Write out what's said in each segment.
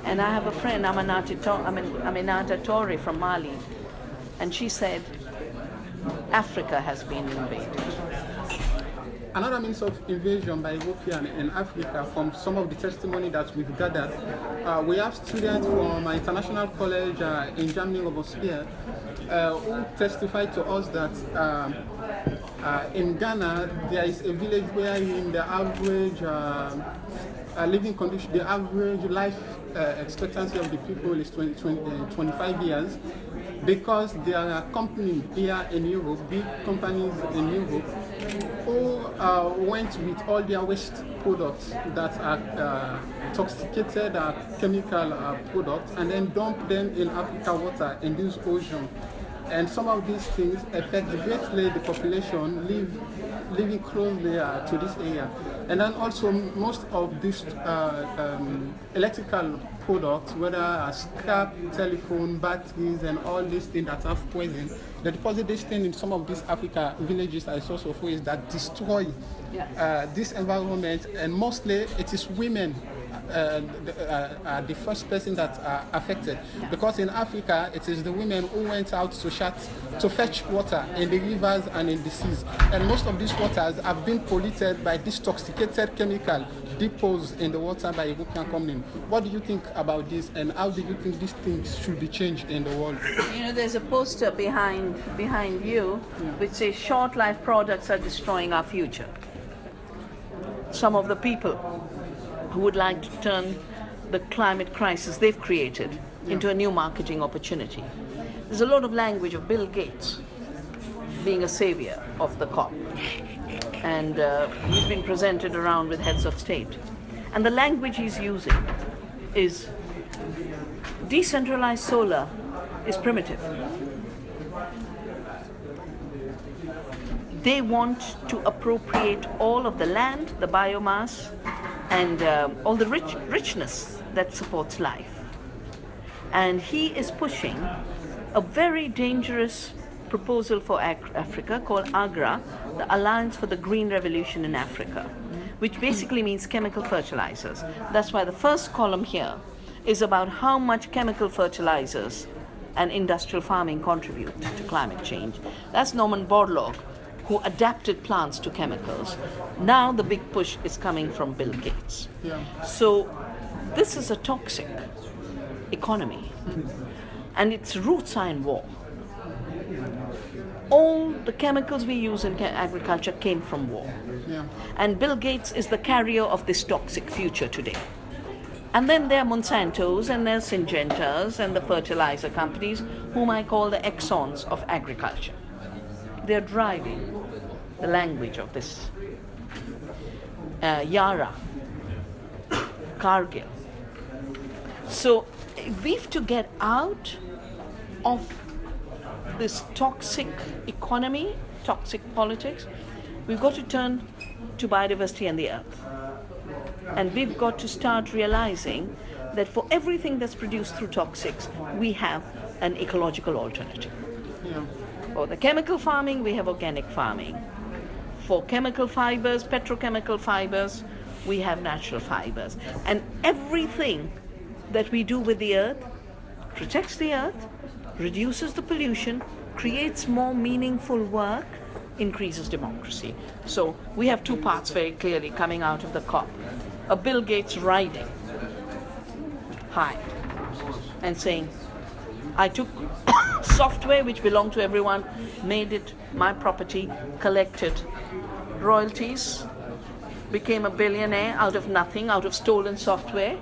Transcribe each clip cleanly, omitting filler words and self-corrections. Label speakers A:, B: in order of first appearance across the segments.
A: And I have a friend, Aminata Torre from Mali, and she said, Africa has been invaded.
B: Another means of invasion by European in Africa, from some of the testimony that we've gathered, we have students from an international college in Germany, Robespierre, who testified to us that in Ghana there is a village where in the average living condition, the average life expectancy of the people is 25 years, because there are companies here in Europe, big companies in Europe, who went with all their waste products that are toxicated chemical products, and then dump them in Africa water, in this ocean. And some of these things affect greatly the population living closely to this area. And then also most of these electrical products, whether scrap, telephone, batteries, and all these things that have poison, they deposit this thing in some of these Africa villages as source of waste that destroy this environment, and mostly it is women the first person that are affected, because in Africa it is the women who went out to fetch water in the rivers and in the seas, and most of these waters have been polluted by this toxicated chemical deposed in the water by European company. What do you think about this, and how do you think these things should be changed in the world?
A: You know, there's a poster behind you which says short life products are destroying our future. Some of the people who would like to turn the climate crisis they've created into a new marketing opportunity. There's a lot of language of Bill Gates being a savior of the COP. And he's been presented around with heads of state. And the language he's using is decentralized solar is primitive. They want to appropriate all of the land, the biomass, and all the richness that supports life. And he is pushing a very dangerous proposal for Africa called AGRA, the Alliance for the Green Revolution in Africa, which basically means chemical fertilizers. That's why the first column here is about how much chemical fertilizers and industrial farming contribute to climate change. That's Norman Borlaug, who adapted plants to chemicals. Now the big push is coming from Bill Gates. So this is a toxic economy, and its roots are in war. All the chemicals we use in agriculture came from war. And Bill Gates is the carrier of this toxic future today. And then there are Monsantos and there are Syngentas and the fertilizer companies, whom I call the Exxons of agriculture. They're driving the language of this Yara, Cargill. So we've to get out of this toxic economy, toxic politics. We've got to turn to biodiversity and the earth. And we've got to start realizing that for everything that's produced through toxics, we have an ecological alternative. For the chemical farming, we have organic farming. For chemical fibers, petrochemical fibers, we have natural fibers. And everything that we do with the earth protects the earth, reduces the pollution, creates more meaningful work, increases democracy. So we have two parts very clearly coming out of the COP. A Bill Gates riding high and saying, I took software which belonged to everyone, made it my property, collected royalties, became a billionaire out of nothing, out of stolen software,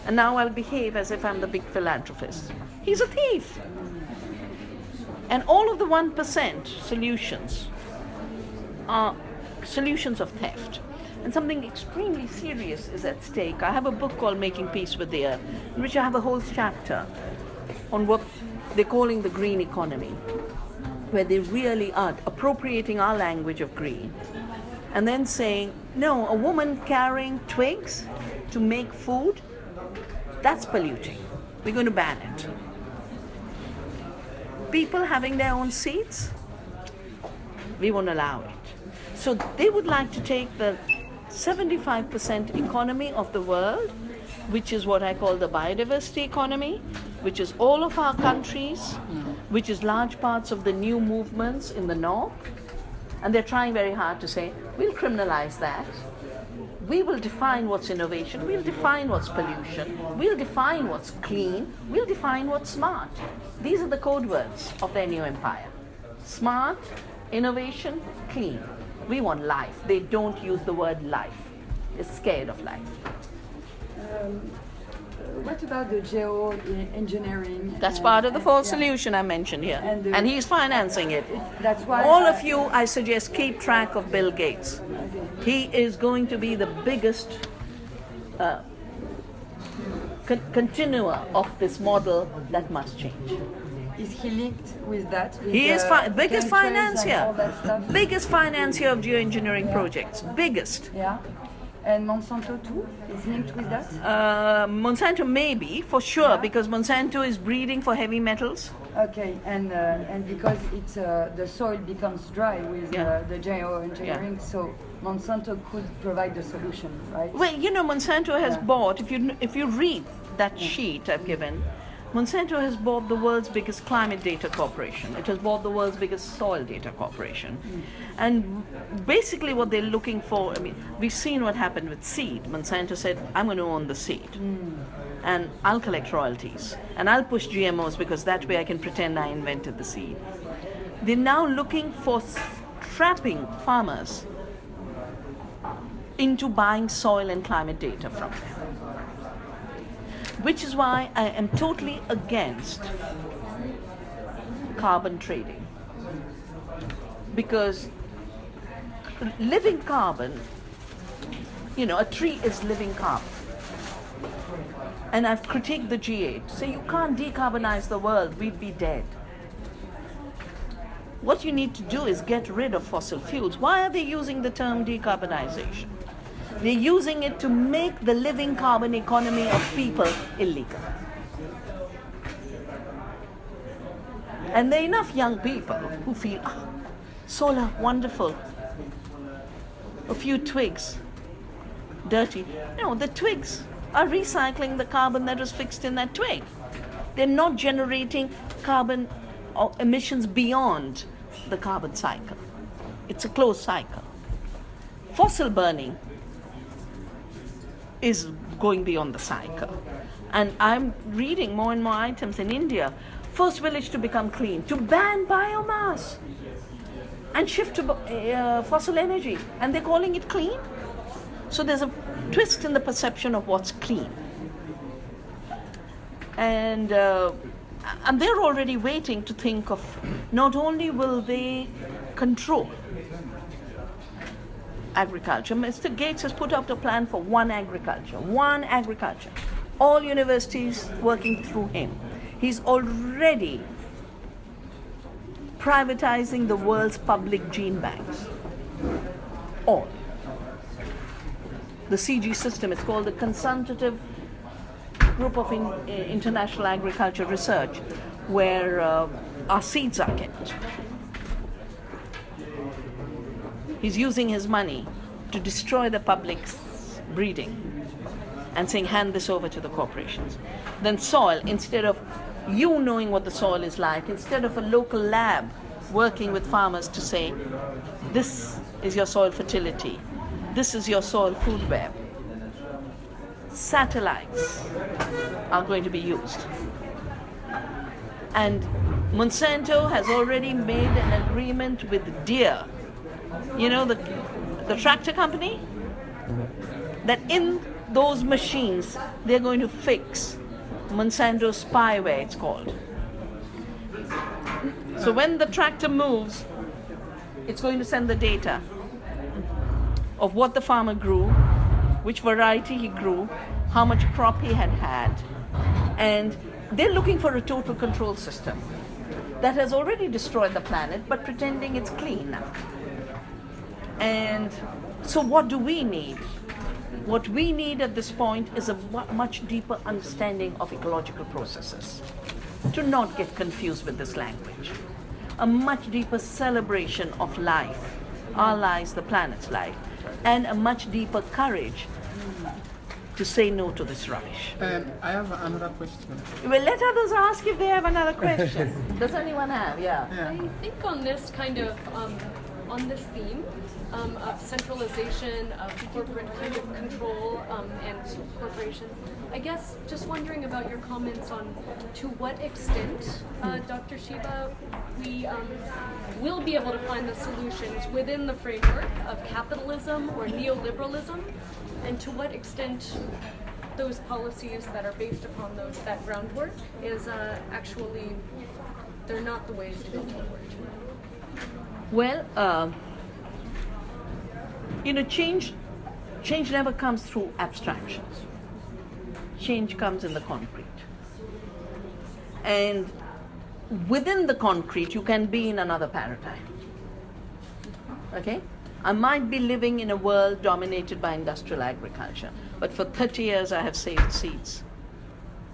A: and now I'll behave as if I'm the big philanthropist. He's a thief. And all of the 1% solutions are solutions of theft. And something extremely serious is at stake. I have a book called Making Peace with the Earth, in which I have a whole chapter on what they're calling the green economy, where they really are appropriating our language of green and then saying, no, a woman carrying twigs to make food, that's polluting. We're going to ban it. People having their own seats, we won't allow it. So they would like to take the 75% economy of the world which is what I call the biodiversity economy, which is all of our countries, which is large parts of the new movements in the north. And they're trying very hard to say, we'll criminalize that. We will define what's innovation, we'll define what's pollution, we'll define what's clean, we'll define what's smart. These are the code words of their new empire. Smart, innovation, clean. We want life. They don't use the word life. They're scared of life.
C: What about the geoengineering?
A: That's part of the fourth solution I mentioned here. And he's financing it.
C: That's why
A: all of you, I suggest, keep track of Bill Gates. He is going to be the biggest continuer of this model that must change.
C: Is he linked with that? With
A: He is biggest financier.
C: Biggest
A: Biggest financier of geoengineering projects. Biggest.
C: Yeah. And Monsanto too is linked with that?
A: Monsanto maybe, for sure, because Monsanto is breeding for heavy metals.
C: Okay, and because it's the soil becomes dry with the geoengineering, so Monsanto could provide the solution, right?
A: Well, you know, Monsanto has bought. If you read that sheet I've given, Monsanto has bought the world's biggest climate data corporation. It has bought the world's biggest soil data corporation. And basically what they're looking for, I mean, we've seen what happened with seed. Monsanto said, I'm going to own the seed. And I'll collect royalties. And I'll push GMOs because that way I can pretend I invented the seed. They're now looking for trapping farmers into buying soil and climate data from them. Which is why I am totally against carbon trading. Because living carbon, you know, a tree is living carbon. And I've critiqued the G8. Say you can't decarbonize the world, we'd be dead. What you need to do is get rid of fossil fuels. Why are they using the term decarbonization? They're using it to make the living carbon economy of people illegal. And there are enough young people who feel, solar, wonderful. A few twigs, dirty. No, the twigs are recycling the carbon that was fixed in that twig. They're not generating carbon or emissions beyond the carbon cycle. It's a closed cycle. Fossil burning is going beyond the cycle. And I'm reading more and more items in India. First village to become clean, to ban biomass and shift to fossil energy. And they're calling it clean. So there's a twist in the perception of what's clean. And they're already waiting to think of, not only will they control agriculture. Mr. Gates has put out a plan for one agriculture. All universities working through him. He's already privatizing the world's public gene banks. All. The CG system, it's called the Consultative Group of International Agriculture Research, where our seeds are kept. He's using his money to destroy the public's breeding and saying, hand this over to the corporations. Then soil, instead of you knowing what the soil is like, instead of a local lab working with farmers to say, this is your soil fertility, this is your soil food web, satellites are going to be used. And Monsanto has already made an agreement with Deere, you know, the tractor company, that in those machines they're going to fix Monsanto spyware, it's called. So when the tractor moves, it's going to send the data of what the farmer grew, which variety he grew, how much crop he had had. And they're looking for a total control system that has already destroyed the planet, but pretending it's clean now. And so what do we need? What we need at this point is a much deeper understanding of ecological processes. To not get confused with this language. A much deeper celebration of life, our lives, the planet's life, and a much deeper courage to say no to this rubbish.
B: I have another question.
A: Well, let others ask if they have another question. Does anyone have? Yeah.
D: I think on this kind of on this theme of centralization of corporate kind of control and corporations, I guess just wondering about your comments on to what extent, Dr. Shiva, we will be able to find the solutions within the framework of capitalism or neoliberalism, and to what extent those policies that are based upon that groundwork is actually, they're not the ways to go forward.
A: Well, change never comes through abstractions. Change comes in the concrete. And within the concrete, you can be in another paradigm. Okay? I might be living in a world dominated by industrial agriculture, but for 30 years I have saved seeds.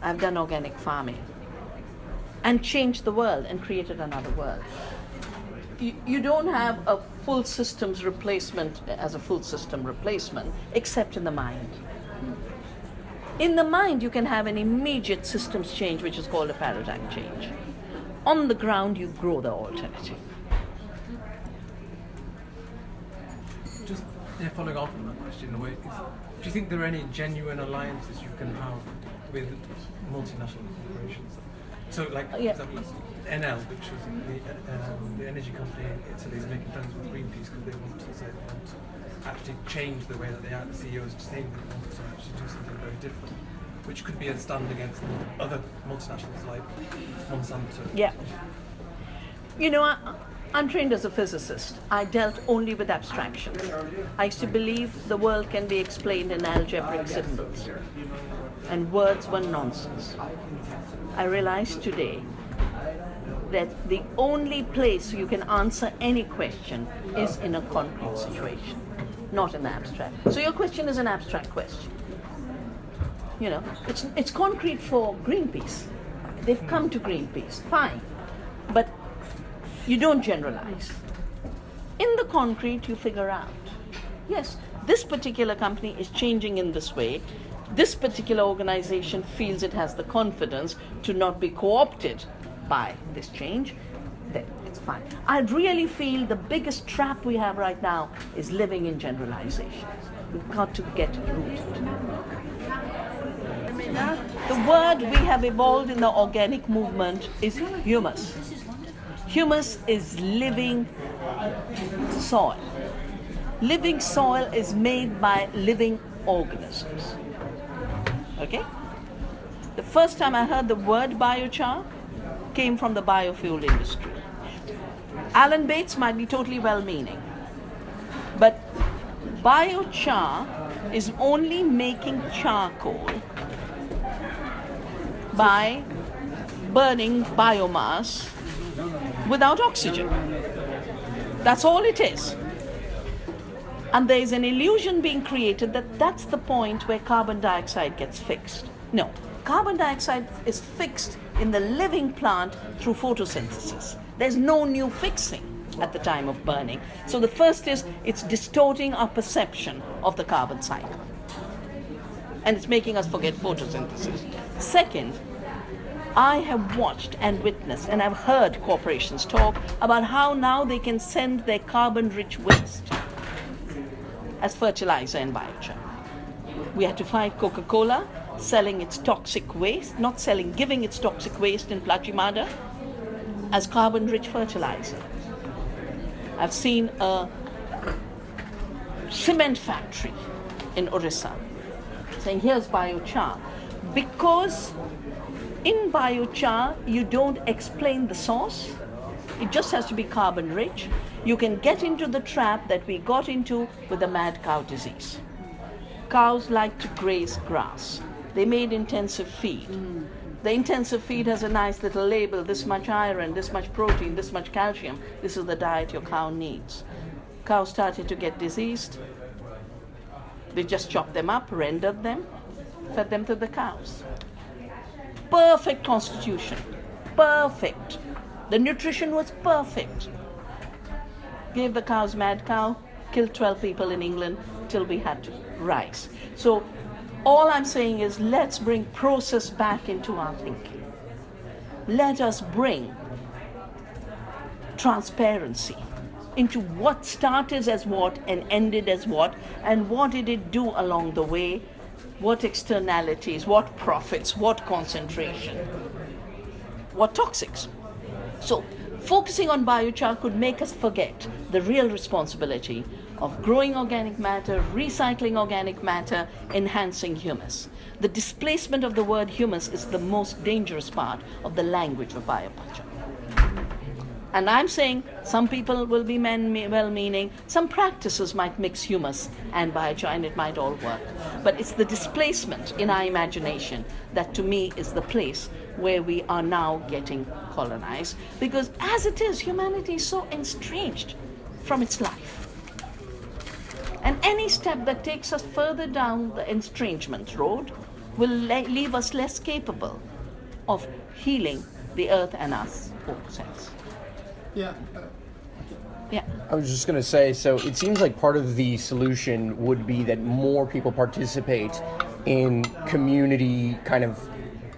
A: I've done organic farming and changed the world and created another world. You don't have a full systems replacement as a full system replacement, except in the mind. In the mind, you can have an immediate systems change, which is called a paradigm change. On the ground, you grow the alternative.
E: Just following on from that question, in a way, do you think there are any genuine alliances you can have with multinational corporations? So, like, for example, Enel, which was the energy company in Italy, is making friends with Greenpeace because they want to actually change the way that they act. The CEOs saying they want to actually do something very different, which could be a stand against other multinationals like Monsanto.
A: Yeah. I'm trained as a physicist. I dealt only with abstractions. I used to believe the world can be explained in algebraic symbols, and words were nonsense. I realize today that the only place you can answer any question is in a concrete situation, not in the abstract. So your question is an abstract question. It's concrete for Greenpeace. They've come to Greenpeace, fine. But you don't generalize. In the concrete, you figure out, yes, this particular company is changing in this way. This particular organization feels it has the confidence to not be co-opted by this change, then it's fine. I really feel the biggest trap we have right now is living in generalizations. We've got to get rooted. The word we have evolved in the organic movement is humus. Humus is living soil. Living soil is made by living organisms. Okay? The first time I heard the word biochar came from the biofuel industry. Alan Bates might be totally well-meaning, but biochar is only making charcoal by burning biomass without oxygen. That's all it is. And there is an illusion being created that that's the point where carbon dioxide gets fixed. No, carbon dioxide is fixed in the living plant through photosynthesis. There's no new fixing at the time of burning. So the first is it's distorting our perception of the carbon cycle. And it's making us forget photosynthesis. Second, I have watched and witnessed and I've heard corporations talk about how now they can send their carbon-rich waste as fertilizer and biochar. We had to fight Coca-Cola selling its toxic waste, giving its toxic waste in Plachimada as carbon-rich fertilizer. I've seen a cement factory in Orissa saying, here's biochar. Because in biochar, you don't explain the source. It just has to be carbon-rich. You can get into the trap that we got into with the mad cow disease. Cows like to graze grass. They made intensive feed. The intensive feed has a nice little label, this much iron, this much protein, this much calcium. This is the diet your cow needs. Cows started to get diseased. They just chopped them up, rendered them, fed them to the cows. Perfect constitution. Perfect. The nutrition was perfect. Gave the cows mad cow, killed 12 people in England till we had to rise. So All I'm saying is let's bring process back into our thinking. Let us bring transparency into what started as what and ended as what, and what did it do along the way, what externalities, what profits, what concentration, what toxics. So focusing on biochar could make us forget the real responsibility of growing organic matter, recycling organic matter, enhancing humus. The displacement of the word humus is the most dangerous part of the language of bioculture. And I'm saying some people will be well-meaning, some practices might mix humus and biochar and it might all work. But it's the displacement in our imagination that to me is the place where we are now getting colonized. Because as it is, humanity is so estranged from its life. And any step that takes us further down the estrangement road will leave us less capable of healing the earth and us ourselves.
B: Yeah.
A: Yeah.
F: I was just going to say, so it seems like part of the solution would be that more people participate in community kind of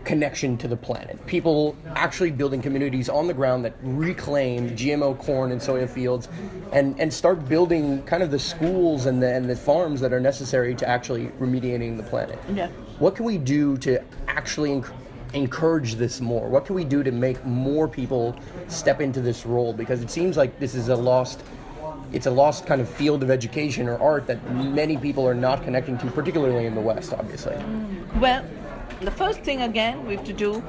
F: connection to the planet. People actually building communities on the ground that reclaim GMO corn and soya fields and start building kind of the schools and the farms that are necessary to actually remediating the planet.
A: Yeah.
F: What can we do to actually encourage this more? What can we do to make more people step into this role? Because it seems like this is a lost kind of field of education or art that many people are not connecting to, particularly in the West, obviously.
A: Well, the first thing again we have to do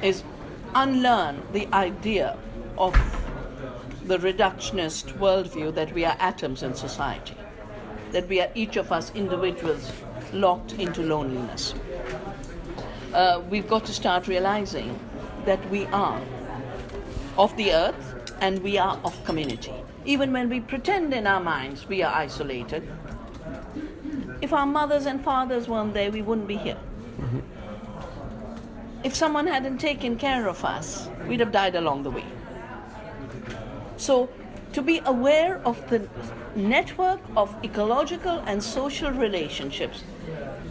A: is unlearn the idea of the reductionist worldview that we are atoms in society, that we are each of us individuals locked into loneliness. We've got to start realizing that we are of the earth and we are of community. Even when we pretend in our minds we are isolated, if our mothers and fathers weren't there, we wouldn't be here. Mm-hmm. If someone hadn't taken care of us, we'd have died along the way. So, to be aware of the network of ecological and social relationships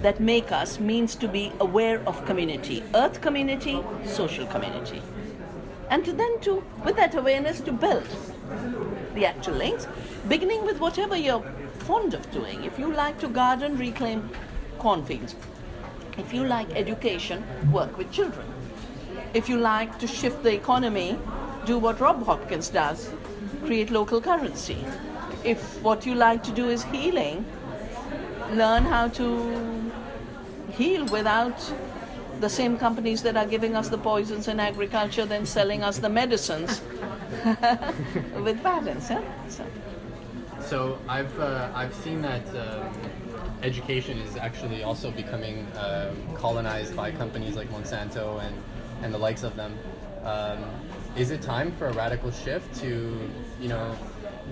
A: that make us means to be aware of community, earth community, social community. And with that awareness, to build the actual links, beginning with whatever you're fond of doing. If you like to garden, reclaim cornfields. If you like education, work with children. If you like to shift the economy, do what Rob Hopkins does, create local currency. If what you like to do is healing, learn how to heal without the same companies that are giving us the poisons in agriculture then selling us the medicines with patents. Yeah?
G: So I've seen that education is actually also becoming colonized by companies like Monsanto and the likes of them. Is it time for a radical shift to,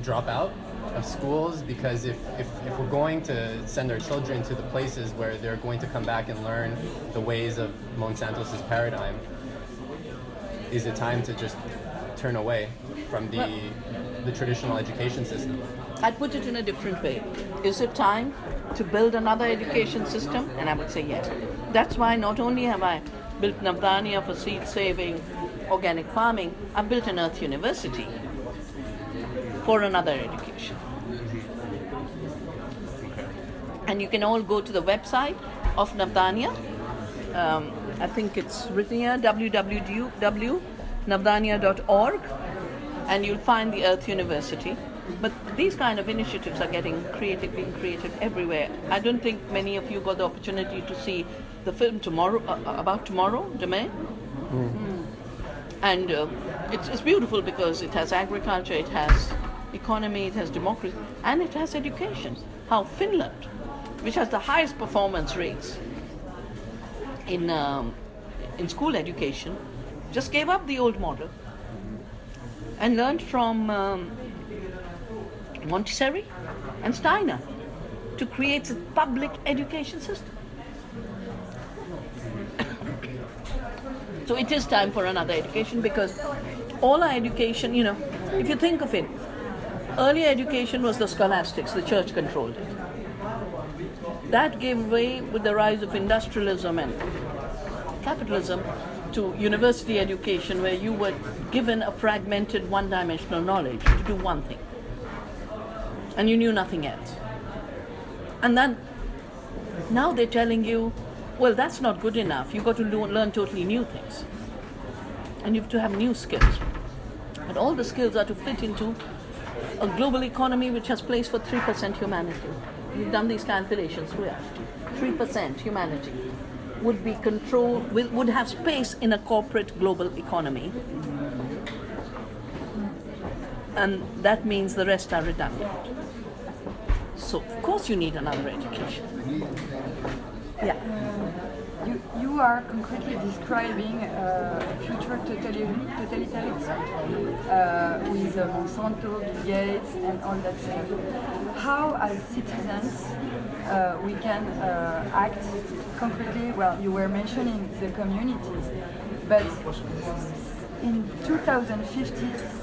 G: drop out of schools? Because if we're going to send our children to the places where they're going to come back and learn the ways of Monsanto's paradigm, is it time to just turn away from the traditional education system?
A: I'd put it in a different way. Is it time to build another education system? And I would say yes. That's why not only have I built Navdanya for seed-saving organic farming, I've built an Earth University for another education. And you can all go to the website of Navdanya. I think it's written here, www.navdanya.org, and you'll find the Earth University. But these kind of initiatives are being created everywhere. I don't think many of you got the opportunity to see the film about tomorrow, Demain. Mm. And it's beautiful because it has agriculture, it has economy, it has democracy, and it has education. How Finland, which has the highest performance rates in school education, just gave up the old model and learned from Montessori and Steiner to create a public education system. So it is time for another education, because all our education, if you think of it, earlier education was the scholastics, the church controlled it. that gave way with the rise of industrialism and capitalism to university education, where you were given a fragmented, one-dimensional knowledge to do one thing, and you knew nothing else. And then now they're telling you, well, that's not good enough. You've got to learn totally new things, and you have to have new skills. And all the skills are to fit into a global economy which has place for 3% humanity. We've done these calculations. We are 3% humanity would be controlled, would have space in a corporate global economy, and that means the rest are redundant. So of course you need another education. Yeah.
C: You are concretely describing future totalitarianism with Monsanto, Bill Gates, and all that stuff. How, as citizens, we can act concretely? Well, you were mentioning the communities, but in 2050,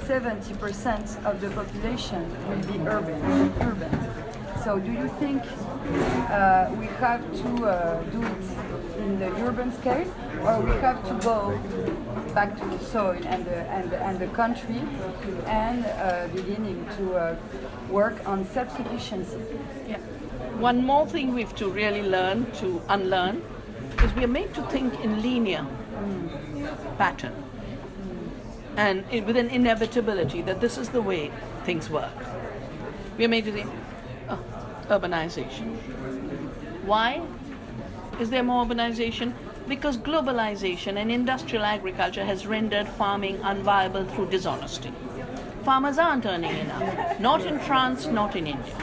C: 70% of the population will be urban. So do you think we have to do it in the urban scale, or we have to go back to the soil and the country and beginning to work on self-sufficiency?
A: Yeah. One more thing we have to really learn to unlearn is we are made to think in linear pattern and with an inevitability that this is the way things work. We are made to think, urbanization. Why is there more urbanization? Because globalization and industrial agriculture has rendered farming unviable through dishonesty. Farmers aren't earning enough, not in France, not in India,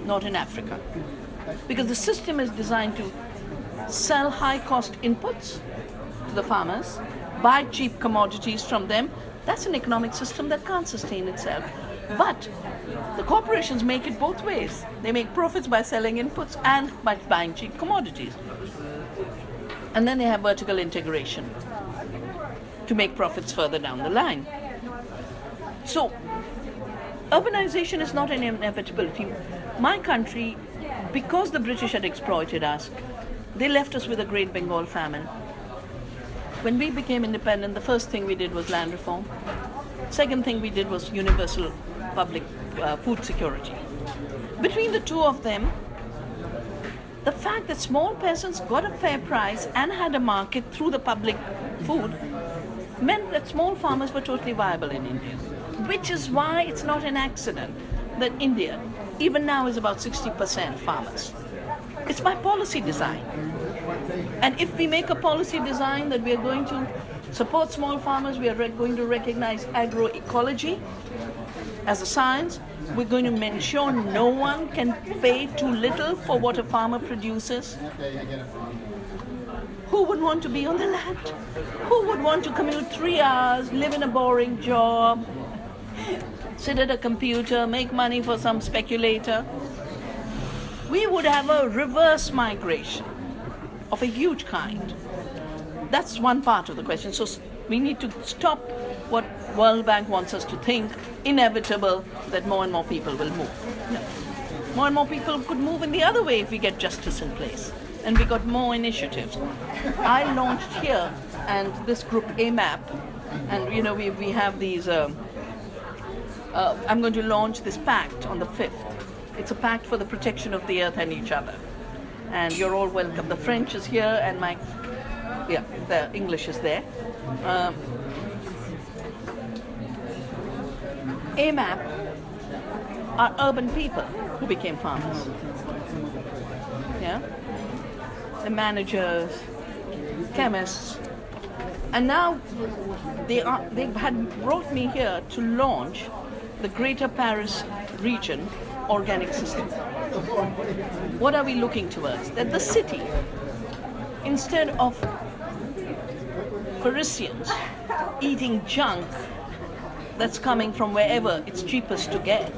A: not in Africa. Because the system is designed to sell high-cost inputs to the farmers, buy cheap commodities from them. That's an economic system that can't sustain itself. But the corporations make it both ways. They make profits by selling inputs and by buying cheap commodities. And then they have vertical integration to make profits further down the line. So, urbanization is not an inevitability. My country, because the British had exploited us, they left us with a Great Bengal famine. When we became independent, the first thing we did was land reform. Second thing we did was universal public food security. Between the two of them, the fact that small peasants got a fair price and had a market through the public food meant that small farmers were totally viable in India. Which is why it's not an accident that India, even now, is about 60% farmers. It's by policy design. And if we make a policy design that we are going to support small farmers, we are going to recognize agroecology as a science, we're going to ensure no one can pay too little for what a farmer produces. Who would want to be on the land? Who would want to commute 3 hours, live in a boring job, sit at a computer, make money for some speculator? We would have a reverse migration of a huge kind. That's one part of the question. So we need to stop what World Bank wants us to think, inevitable, that more and more people will move. No. More and more people could move in the other way if we get justice in place. And we got more initiatives. I launched here, and this group AMAP, and you know, we have these, I'm going to launch this pact on the 5th. It's a pact for the protection of the earth and each other. And you're all welcome. The French is here, and the English is there. AMAP are urban people who became farmers. Yeah? The managers, chemists, and now they had brought me here to launch the Greater Paris region organic system. What are we looking towards? That the city, instead of Parisians eating junk that's coming from wherever it's cheapest to get,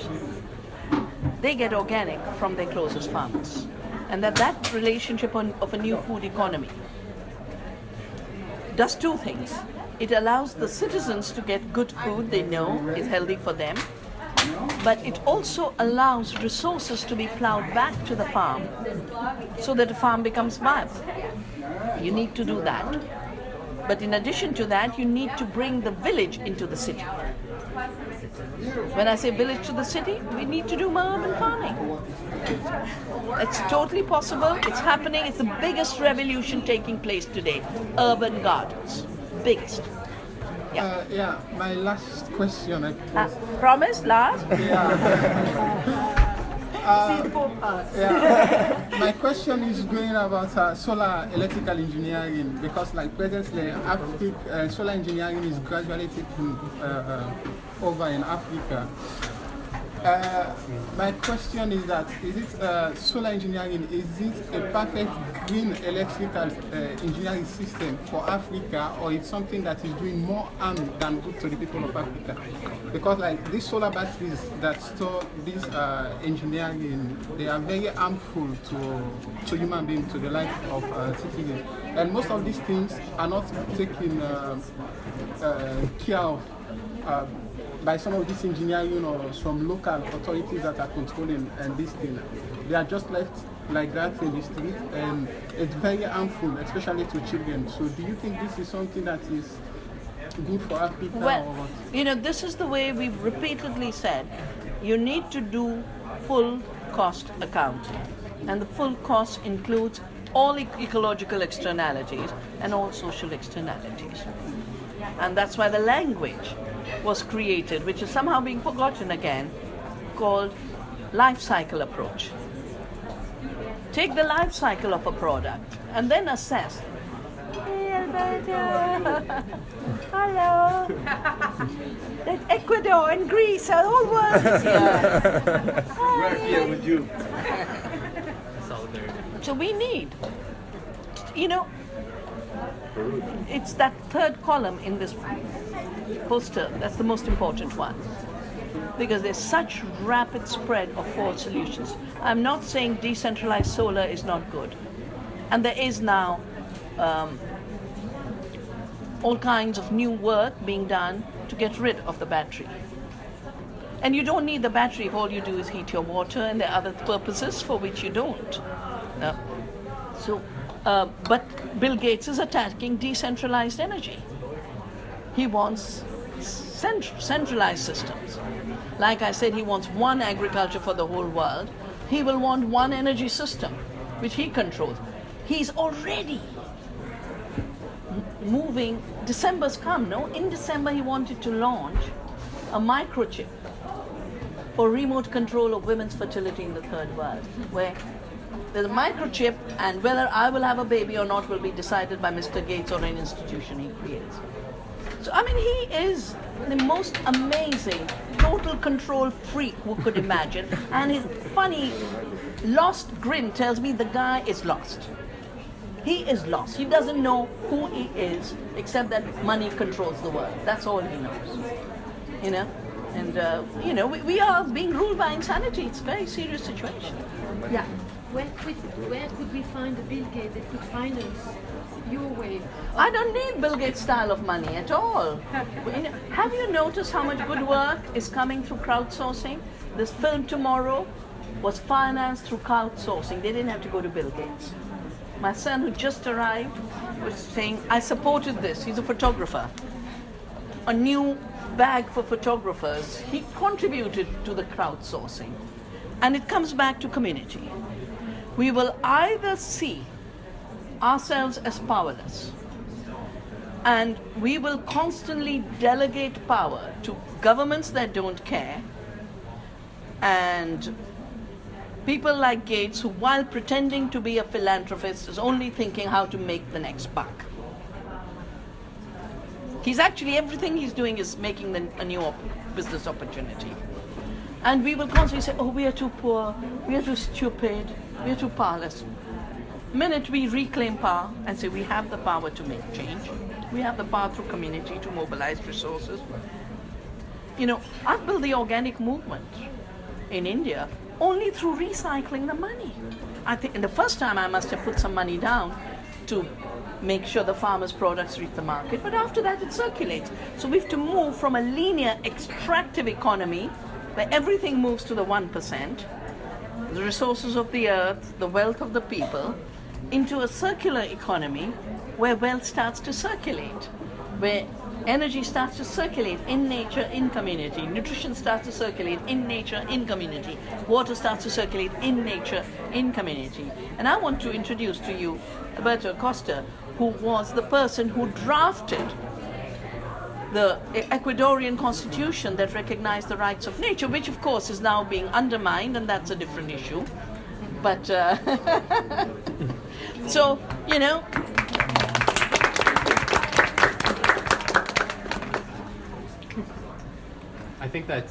A: they get organic from their closest farmers. And that relationship of a new food economy does two things. It allows the citizens to get good food they know is healthy for them, but it also allows resources to be plowed back to the farm so that the farm becomes viable. You need to do that. But in addition to that, you need to bring the village into the city. When I say village to the city, we need to do more urban farming. It's totally possible. It's happening. It's the biggest revolution taking place today. Urban gardens. Biggest.
B: Yeah, my last question.
A: Promise, last?
B: My question is going about solar electrical engineering, because like presently solar engineering is gradually taking over in Africa. My question is that, is it solar engineering, is it a perfect green electrical engineering system for Africa, or it's something that is doing more harm than good to the people of Africa? Because like these solar batteries that store this engineering, they are very harmful to human beings, to the life of citizens. And most of these things are not taken care of by some of this engineering or some local authorities that are controlling this thing. They are just left like that in the street, and it's very harmful, especially to children. So do you think this is something that is good for Africa?
A: Well,
B: or what?
A: you know, this is the way we've repeatedly said. You need to do full cost accounting. And the full cost includes all ecological externalities and all social externalities. And that's why the language was created, which is somehow being forgotten again, called life cycle approach. Take the life cycle of a product and then assess. Hey, Alberto. Hello. That Ecuador and Greece, the whole world is here.
H: We're here with you.
A: So we need, you know, it's that third column in this poster that's the most important one, because there's such rapid spread of false solutions. I'm not saying decentralized solar is not good, and there is now all kinds of new work being done to get rid of the battery. And you don't need the battery if all you do is heat your water, and there are other purposes for which you don't. But Bill Gates is attacking decentralized energy. He wants centralized systems. Like I said, he wants one agriculture for the whole world. He will want one energy system, which he controls. He's already moving. December's come, no? In December, he wanted to launch a microchip for remote control of women's fertility in the third world, where there's a microchip, and whether I will have a baby or not will be decided by Mr. Gates or an institution he creates. So, I mean, he is the most amazing, total control freak who could imagine. And his funny, lost grin tells me the guy is lost. He is lost. He doesn't know who he is, except that money controls the world. That's all he knows. You know? And, you know, we are being ruled by insanity. It's a very serious situation.
D: Yeah. Where could we find a Bill Gates that could finance your way?
A: I don't need Bill Gates' style of money at all. Have you noticed how much good work is coming through crowdsourcing? This film Tomorrow was financed through crowdsourcing. They didn't have to go to Bill Gates. My son, who just arrived, was saying, I supported this. He's a photographer. A new bag for photographers. He contributed to the crowdsourcing. And it comes back to community. We will either see ourselves as powerless, and we will constantly delegate power to governments that don't care, and people like Gates, who, while pretending to be a philanthropist, is only thinking how to make the next buck. He's actually, everything he's doing is making a new business opportunity. And we will constantly say, oh, we are too poor, we are too stupid, we are too powerless. The minute we reclaim power and say we have the power to make change, we have the power through community to mobilize resources. You know, I've built the organic movement in India only through recycling the money. I think in the first time I must have put some money down to make sure the farmers' products reach the market, but after that it circulates. So we have to move from a linear extractive economy where everything moves to the 1%, the resources of the earth, the wealth of the people, into a circular economy where wealth starts to circulate, where energy starts to circulate in nature, in community, nutrition starts to circulate in nature, in community, water starts to circulate in nature, in community. And I want to introduce to you Alberto Acosta, who was the person who drafted the Ecuadorian constitution that recognized the rights of nature, which of course is now being undermined, and that's a different issue. But, so, you know,
G: I think that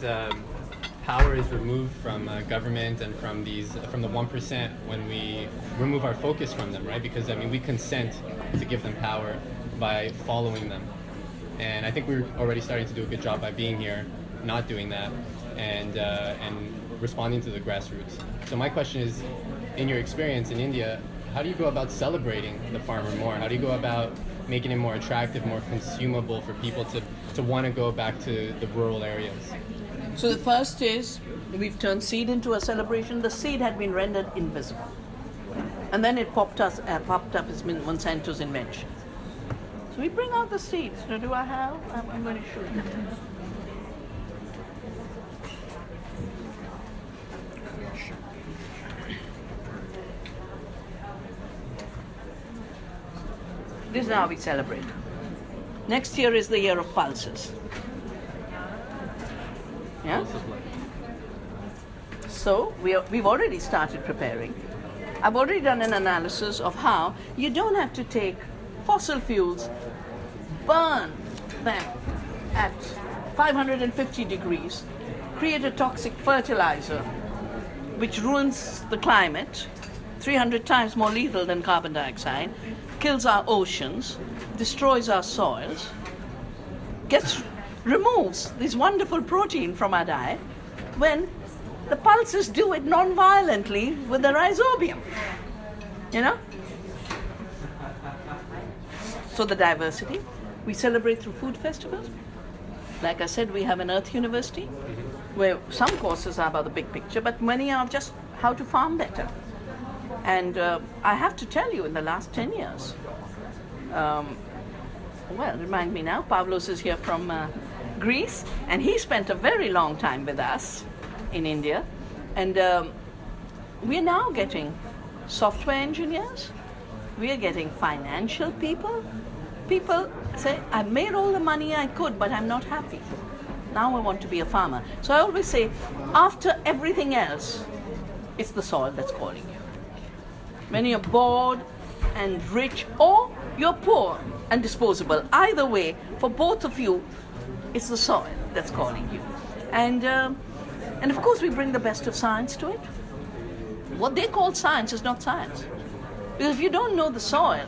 G: power is removed from government and from the 1% when we remove our focus from them, right? Because I mean, we consent to give them power by following them, and I think we're already starting to do a good job by being here, not doing that, and responding to the grassroots. So my question is, in your experience in India, how do you go about celebrating the farmer more? How do you go about making it more attractive, more consumable for people to want to go back to the rural areas?
A: So the first is, we've turned seed into a celebration. The seed had been rendered invisible. And then it popped up as Monsanto's invention. So we bring out the seeds. Now, do I have? I'm going to show you. This is how we celebrate. Next year is the year of pulses. Yeah? So we've already started preparing. I've already done an analysis of how you don't have to take fossil fuels, burn them at 550 degrees, create a toxic fertilizer which ruins the climate, 300 times more lethal than carbon dioxide, kills our oceans, destroys our soils, removes this wonderful protein from our diet, when the pulses do it non-violently with the rhizobium. You know? So the diversity, we celebrate through food festivals. Like I said, we have an Earth University, where some courses are about the big picture, but many are just how to farm better. And I have to tell you, in the last 10 years, well, remind me now, Pavlos is here from Greece, and he spent a very long time with us in India. And we're now getting software engineers, we are getting financial people. People say, I made all the money I could, but I'm not happy. Now I want to be a farmer. So I always say, after everything else, it's the soil that's calling you. When you're bored and rich, or you're poor and disposable, either way, for both of you, it's the soil that's calling you. And of course we bring the best of science to it. What they call science is not science. Because if you don't know the soil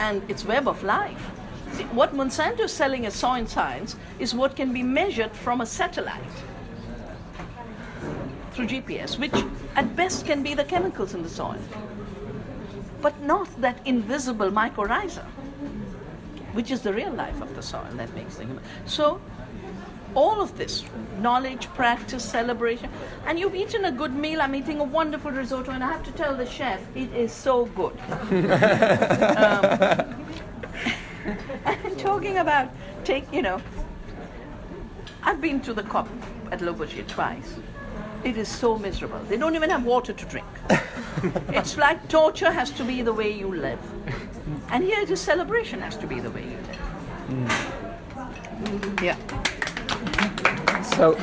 A: and its web of life, see, what Monsanto is selling as soil science is what can be measured from a satellite through GPS, which at best can be the chemicals in the soil, but not that invisible mycorrhiza, which is the real life of the soil that makes the human. So all of this, knowledge, practice, celebration, and you've eaten a good meal. I'm eating a wonderful risotto, and I have to tell the chef, it is so good. And talking about, I've been to the COP at Le Bourget twice. It is so miserable. They don't even have water to drink. It's like torture has to be the way you live. And here it is, celebration has to be the way you live. Yeah.
F: So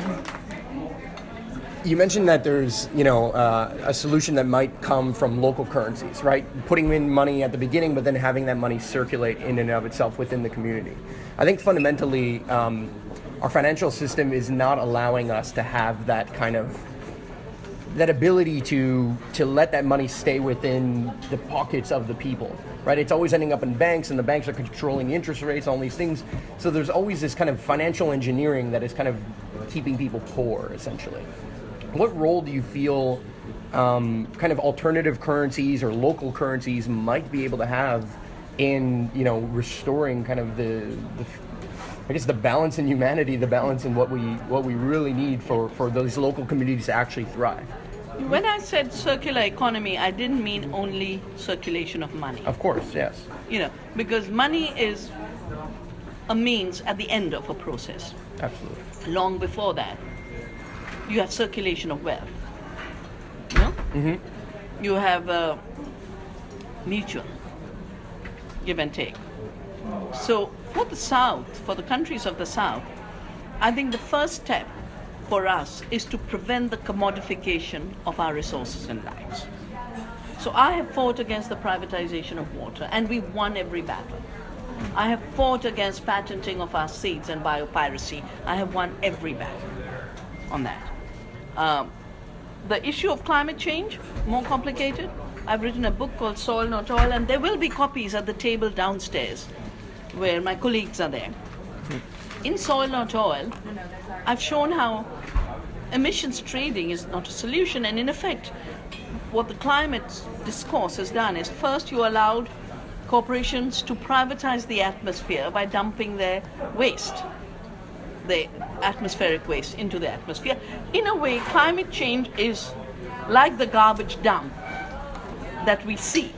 F: you mentioned that there's, a solution that might come from local currencies, right? Putting in money at the beginning, but then having that money circulate in and of itself within the community. I think fundamentally, our financial system is not allowing us to have that kind of, that ability to let that money stay within the pockets of the people, right? It's always ending up in banks, and the banks are controlling the interest rates, all these things. So there's always this kind of financial engineering that is kind of keeping people poor, essentially. What role do you feel kind of alternative currencies or local currencies might be able to have in, restoring kind of I guess the balance in humanity, the balance in what we really need for those local communities to actually thrive.
A: When I said circular economy, I didn't mean only circulation of money.
F: Of course, yes.
A: Because money is a means at the end of a process.
F: Absolutely.
A: Long before that, you have circulation of wealth. No? Mm-hmm. You have mutual give and take. So for the South, for the countries of the South, I think the first step for us is to prevent the commodification of our resources and lives. So I have fought against the privatization of water, and we won every battle. I have fought against patenting of our seeds and biopiracy. I have won every battle on that. The issue of climate change, more complicated. I've written a book called Soil Not Oil, and there will be copies at the table downstairs where my colleagues are there. In Soil Not Oil, I've shown how emissions trading is not a solution, and in effect, what the climate discourse has done is first you allowed corporations to privatize the atmosphere by dumping their waste, the atmospheric waste, into the atmosphere. In a way, climate change is like the garbage dump that we see.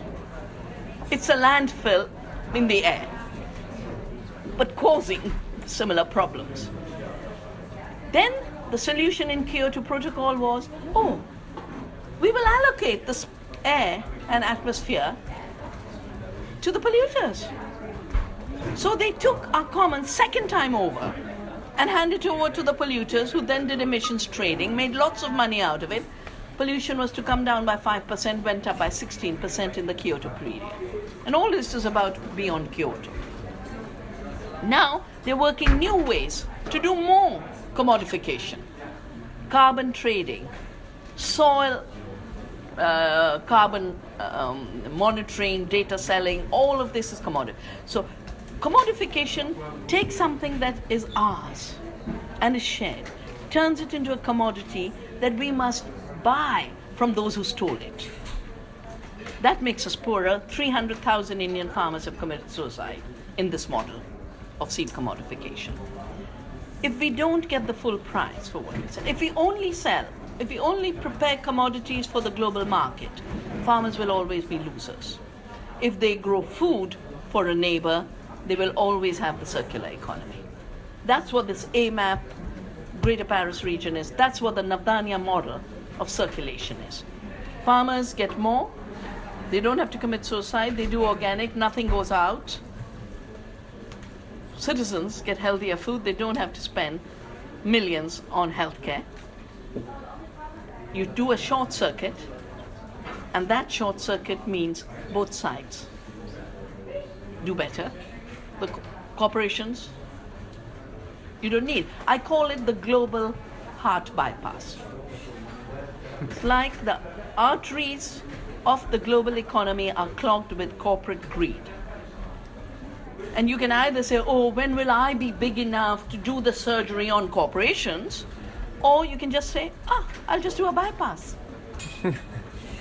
A: It's a landfill in the air, but causing similar problems. Then the solution in Kyoto Protocol was, we will allocate this air and atmosphere to the polluters. So they took our commons second time over and handed it over to the polluters, who then did emissions trading, made lots of money out of it. Pollution was to come down by 5%, went up by 16% in the Kyoto period. And all this is about beyond Kyoto. Now they're working new ways to do more commodification. Carbon trading, soil carbon monitoring, data selling, all of this is commodity. So commodification takes something that is ours and is shared, turns it into a commodity that we must buy from those who stole it. That makes us poorer. 300,000 Indian farmers have committed suicide in this model of seed commodification. If we don't get the full price for what we sell, if we only prepare commodities for the global market, farmers will always be losers. If they grow food for a neighbor, they will always have the circular economy. That's what this AMAP, Greater Paris region is. That's what the Navdanya model of circulation is. Farmers get more. They don't have to commit suicide. They do organic. Nothing goes out. Citizens get healthier food. They don't have to spend millions on healthcare. You do a short circuit, and that short circuit means both sides do better. The corporations, you don't need. I call it the global heart bypass. It's like the arteries of the global economy are clogged with corporate greed. And you can either say, when will I be big enough to do the surgery on corporations? Or you can just say, I'll just do a bypass.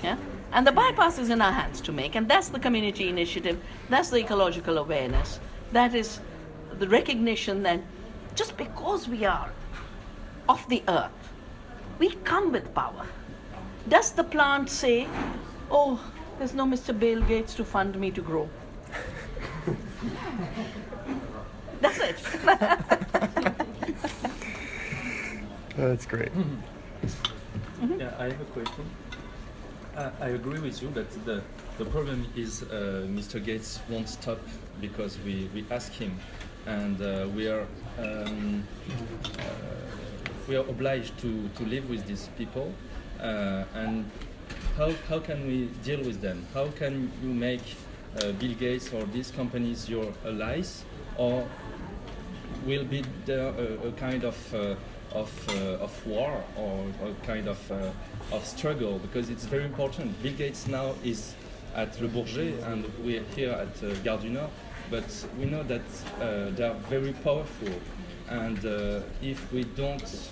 A: Yeah? And the bypass is in our hands to make, and that's the community initiative, that's the ecological awareness, that is the recognition that just because we are of the earth, we come with power. Does the plant say, there's no Mr. Bill Gates to fund me to grow? That's it.
F: That's great.
H: Mm-hmm. Yeah, I have a question. I agree with you that the problem is Mr. Gates won't stop because we ask him, and we are obliged to live with these people. And how can we deal with them? How can you make Bill Gates or these companies your allies, or will be there a kind of war or a kind of struggle, because it's very important. Bill Gates now is at Le Bourget and we're here at Gare du Nord, but we know that they are very powerful, and if we don't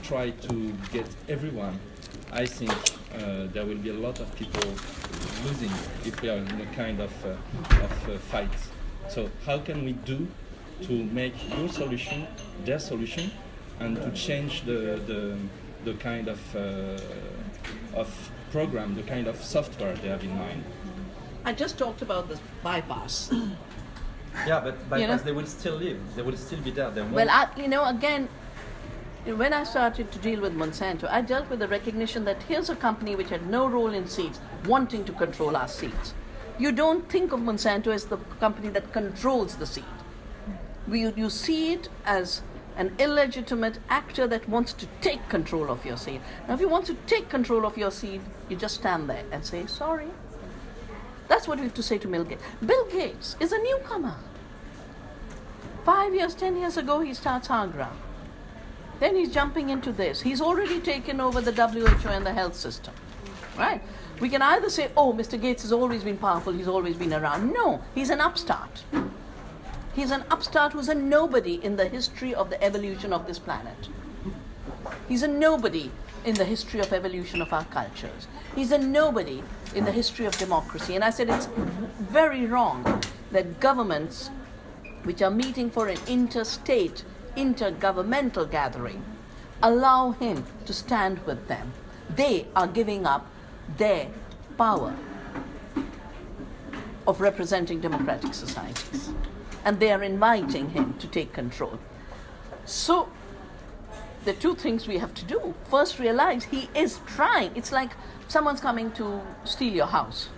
H: try to get everyone, I think there will be a lot of people losing if we are in a kind of fight. So how can we do to make your solution their solution, and to change the kind of program, the kind of software they have in mind.
A: I just talked about this bypass.
H: Yeah, but bypass, they will still live. They will still be there. They won't.
A: Well, again, when I started to deal with Monsanto, I dealt with the recognition that here's a company which had no role in seeds, wanting to control our seeds. You don't think of Monsanto as the company that controls the seed. You see it as an illegitimate actor that wants to take control of your seed. Now, if you want to take control of your seed, you just stand there and say, sorry. That's what we have to say to Bill Gates. Bill Gates is a newcomer. 5 years, 10 years ago, he starts Agra. Then he's jumping into this. He's already taken over the WHO and the health system, right? We can either say, oh, Mr. Gates has always been powerful, he's always been around. No, he's an upstart. He's an upstart who's a nobody in the history of the evolution of this planet. He's a nobody in the history of evolution of our cultures. He's a nobody in the history of democracy. And I said it's very wrong that governments which are meeting for an interstate, intergovernmental gathering, allow him to stand with them. They are giving up their power of representing democratic societies. And they are inviting him to take control. So, the two things we have to do. First, realize he is trying. It's like someone's coming to steal your house.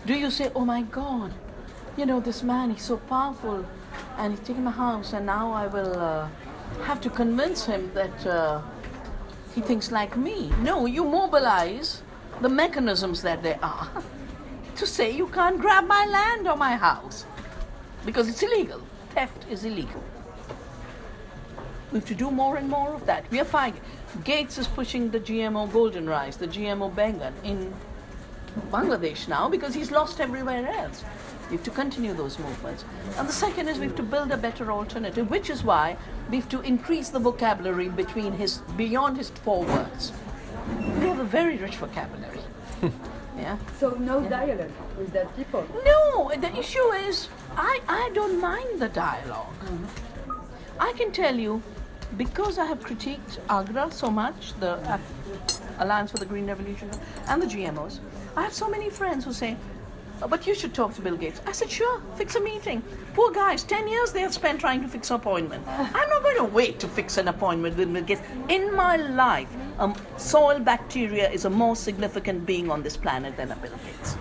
A: Do you say, oh my God, this man, he's so powerful, and he's taken my house, and now I will have to convince him that he thinks like me. No, you mobilize the mechanisms that there are to say you can't grab my land or my house because it's illegal. Theft is illegal. We have to do more and more of that. We are fighting. Gates is pushing the GMO golden rice, the GMO bengal in Bangladesh now because he's lost everywhere else. We have to continue those movements. And the second is we have to build a better alternative, which is why we have to increase the vocabulary beyond his 4 words. We have a very rich vocabulary. Yeah.
C: So no dialogue with that people?
A: No, the issue is I don't mind the dialogue. I can tell you, because I have critiqued Agra so much, the Alliance for the Green Revolution and the GMOs, I have so many friends who say, but you should talk to Bill Gates. I said, sure, fix a meeting. Poor guys, 10 years they have spent trying to fix an appointment. I'm not going to wait to fix an appointment with Bill Gates. In my life, soil bacteria is a more significant being on this planet than a Bill Gates.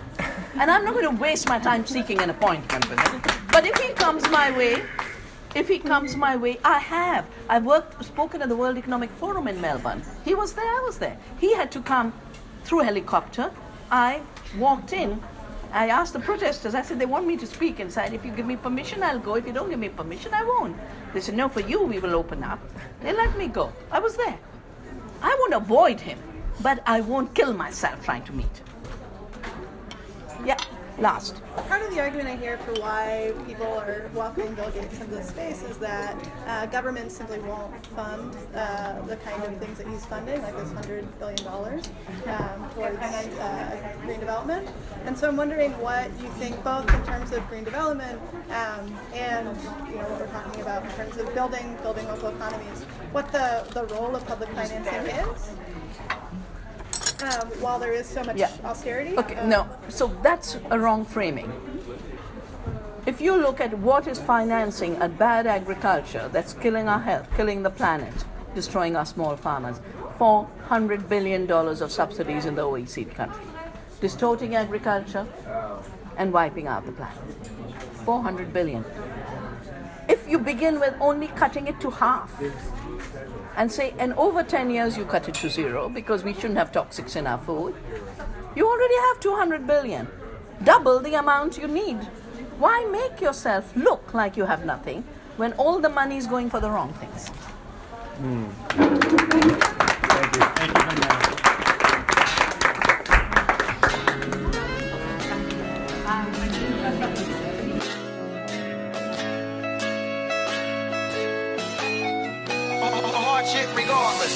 A: And I'm not going to waste my time seeking an appointment with him. But if he comes my way, I've spoken at the World Economic Forum in Melbourne. He was there, I was there. He had to come through helicopter. I walked in. I asked the protesters, I said, they want me to speak inside. If you give me permission, I'll go. If you don't give me permission, I won't. They said, no, for you, we will open up. They let me go. I was there. I won't avoid him, but I won't kill myself trying to meet him. Yeah, last.
I: Part of the argument I hear for why people are welcoming Bill Gates into this space is that governments simply won't fund the kind of things that he's funding, like this $100 billion towards green development. And so I'm wondering what you think, both in terms of green development and what we're talking about in terms of building local economies, what the role of public financing is. While there is so much austerity.
A: Okay, no, so that's a wrong framing. If you look at what is financing a bad agriculture that's killing our health, killing the planet, destroying our small farmers, $400 billion of subsidies in the OECD country, distorting agriculture and wiping out the planet. 400 billion. If you begin with only cutting it to half, and say, and over 10 years you cut it to 0 because we shouldn't have toxics in our food, you already have 200 billion, double the amount you need. Why make yourself look like you have nothing when all the money is going for the wrong things?
B: Thank you. Thank you very much.
J: Hardship regardless.